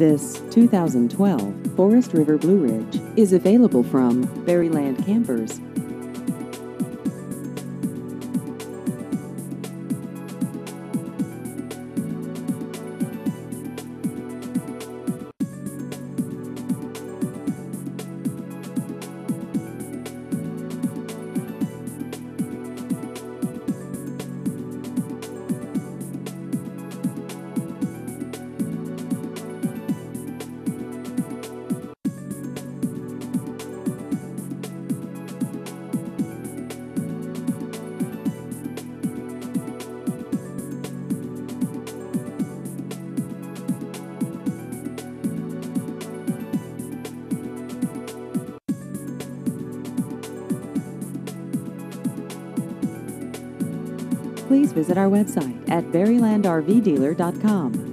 This 2012 Forest River Blue Ridge is available from Berryland Campers. Please visit our website at berrylandrvdealer.com.